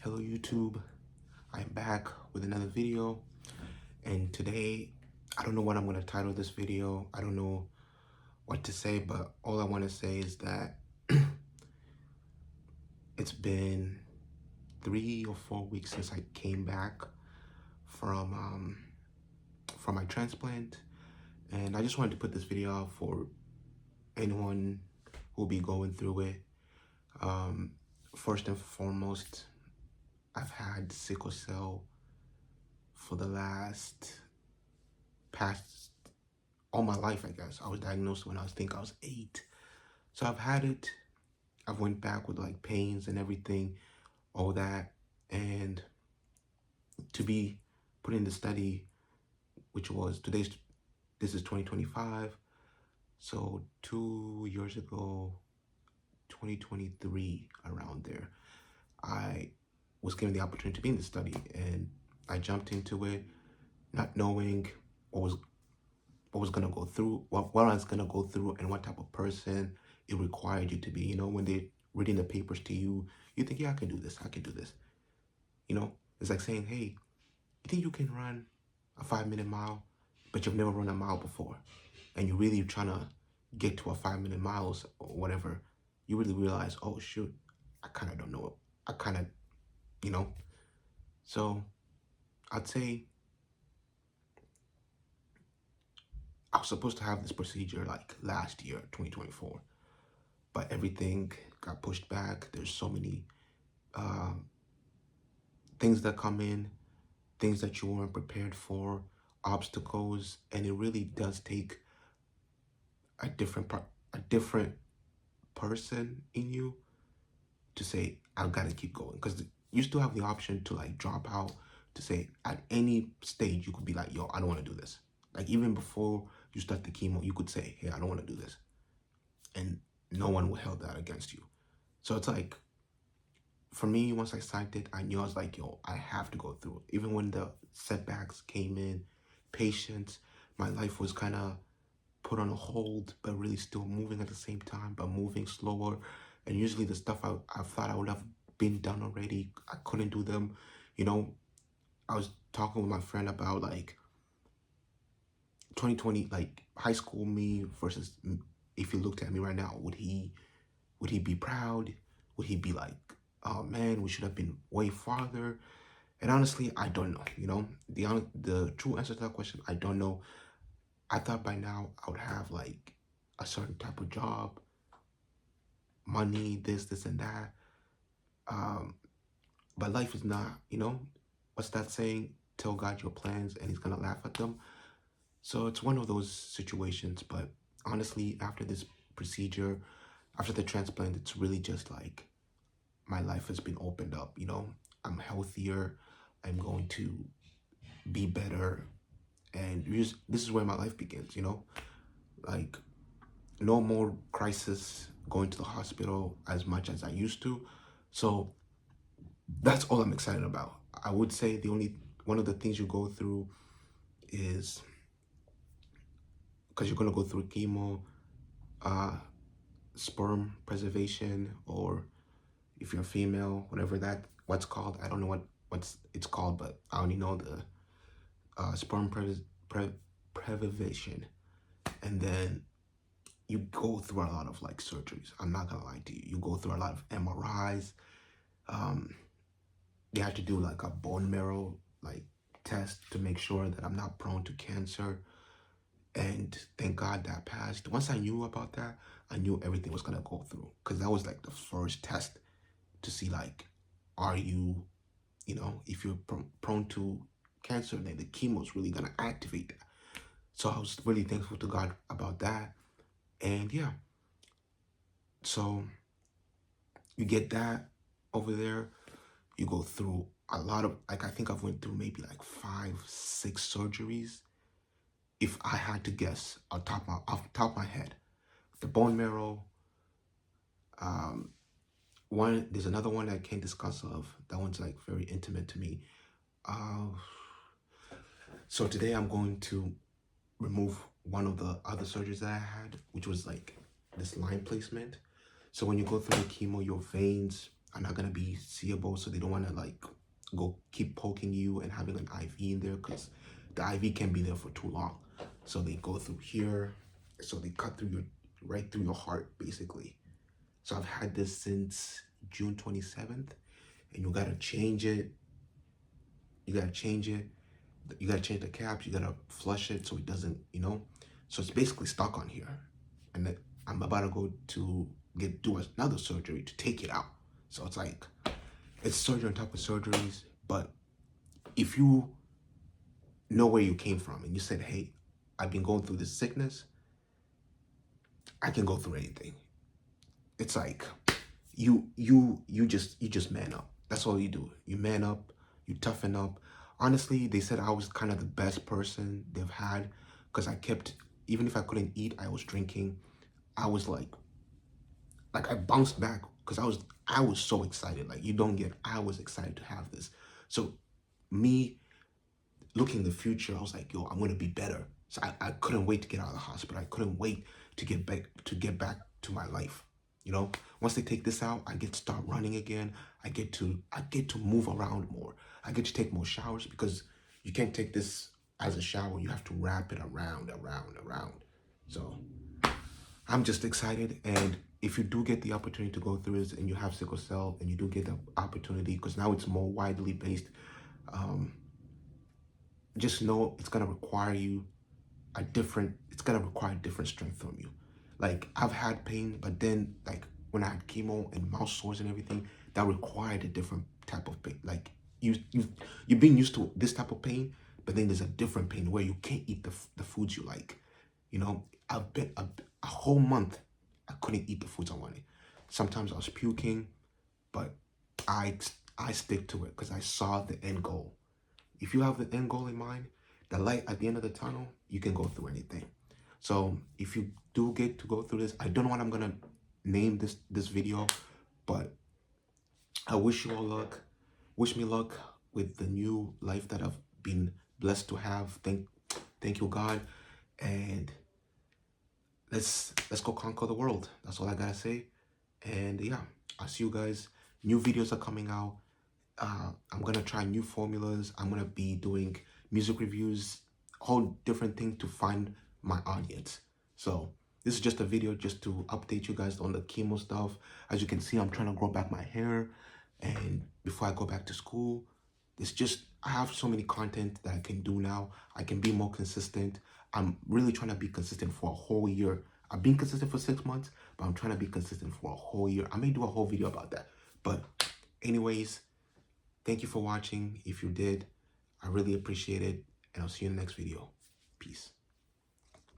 Hello YouTube, I'm back with another video, and today I don't know what I'm going to title this video. I don't know what to say, but all I want to say is that it's been 3 or 4 weeks since I came back from my transplant, and I just wanted to put this video out for anyone who'll be going through it. First and foremost, I've had sickle cell for the past all my life, I guess. I was diagnosed when I was 8. So I've had it. I've went back with like pains and everything, all that. And to be put in the study, which was this is 2025. So 2 years ago, 2023, around there, I was given the opportunity to be in the study, and I jumped into it not knowing what was gonna go through, what I was gonna go through, and what type of person it required you to be. When they're reading the papers to you, you think, yeah, I can do this, I can do this. It's like saying, hey, you think you can run a 5-minute mile, but you've never run a mile before, and you're really trying to get to a 5-minute miles or whatever. You really realize, oh shoot, I kind of don't know it. I kind of, you know. So I'd say I was supposed to have this procedure like last year, 2024, but everything got pushed back. There's so many things that come in, things that you weren't prepared for, obstacles, and it really does take a different person in you to say, I've got to keep going, because you still have the option to like drop out, to say at any stage you could be like, yo, I don't want to do this. Like even before you start the chemo, you could say, hey, I don't want to do this, and no one will held that against you. So it's like, for me, once I signed it, I knew I was like, yo, I have to go through it. Even when the setbacks came in, patience, my life was kind of put on a hold, but really still moving at the same time, but moving slower. And usually the stuff I thought I would have been done already, I couldn't do them. I was talking with my friend about like 2020, like high school me versus if you looked at me right now, would he be proud? Would he be like, oh man, we should have been way farther? And honestly, I don't know. The true answer to that question, I don't know. I thought by now I would have like a certain type of job, money, this and that. But life is not, what's that saying? Tell God your plans and he's gonna laugh at them. So it's one of those situations. But honestly, after this procedure, after the transplant, it's really just like my life has been opened up. I'm healthier, I'm going to be better, and this is where my life begins. Like no more crisis, going to the hospital as much as I used to. So that's all I'm excited about. I would say one of the things you go through is, because you're going to go through chemo, sperm preservation, or if you're female, what's called. I don't know what's it's called, but I only know the sperm preservation. And then you go through a lot of like surgeries. I'm not gonna lie to you. You go through a lot of MRIs. They have to do like a bone marrow like test to make sure that I'm not prone to cancer. And thank God that passed. Once I knew about that, I knew everything was gonna go through, because that was like the first test to see like, are you, if you're prone to cancer, then the chemo is really gonna activate that. So I was really thankful to God about that. And yeah, so you get that over there. You go through a lot of, like, I think I've went through maybe like 5, 6 surgeries, if I had to guess, off the top of my head. The bone marrow, there's another one I can't discuss of. That one's like very intimate to me. So today I'm going to remove one of the other surgeries that I had, which was like this line placement. So when you go through the chemo, your veins are not gonna be seeable, so they don't want to like go keep poking you and having an IV in there, because the IV can be there for too long. So they go through here, so they cut through your right through your heart basically. So I've had this since June 27th, and you gotta change it. You gotta change it. You gotta change the caps. You gotta flush it so it doesn't, So it's basically stuck on here, and then I'm about to go to do another surgery to take it out. So it's like it's surgery on top of surgeries. But if you know where you came from and you said, "Hey, I've been going through this sickness. I can go through anything." It's like you just man up. That's all you do. You man up, you toughen up. Honestly, they said I was kind of the best person they've had, because I kept, even if I couldn't eat, I was drinking. I was like I bounced back, because I was so excited. Like, you don't get, I was excited to have this. So me looking in the future, I was like, yo, I'm gonna be better. So I couldn't wait to get out of the hospital. I couldn't wait to get back to my life. Once they take this out, I get to start running again. I get to move around more. I get to take more showers, because you can't take this as a shower. You have to wrap it around, around, around. So I'm just excited. And if you do get the opportunity to go through this, and you have sickle cell, and you do get the opportunity, because now it's more widely based, just know it's gonna require different strength from you. Like, I've had pain, but then, like, when I had chemo and mouth sores and everything, that required a different type of pain. Like, you're being used to this type of pain, but then there's a different pain where you can't eat the foods you like. I've been a whole month, I couldn't eat the foods I wanted. Sometimes I was puking, but I stick to it, because I saw the end goal. If you have the end goal in mind, the light at the end of the tunnel, you can go through anything. So if you do get to go through this, I don't know what I'm gonna name this video, but I wish you all luck. Wish me luck with the new life that I've been blessed to have. Thank you, God, and let's go conquer the world. That's all I gotta say. And yeah, I'll see you guys. New videos are coming out. I'm gonna try new formulas. I'm gonna be doing music reviews, whole different thing to find my audience. So this is just a video just to update you guys on the chemo stuff. As you can see, I'm trying to grow back my hair, and before I go back to school, I have so many content that I can do now. I can be more consistent. I'm really trying to be consistent for a whole year. I've been consistent for 6 months, but I'm trying to be consistent for a whole year. I may do a whole video about that. But anyways, thank you for watching. If you did, I really appreciate it. And I'll see you in the next video. Peace.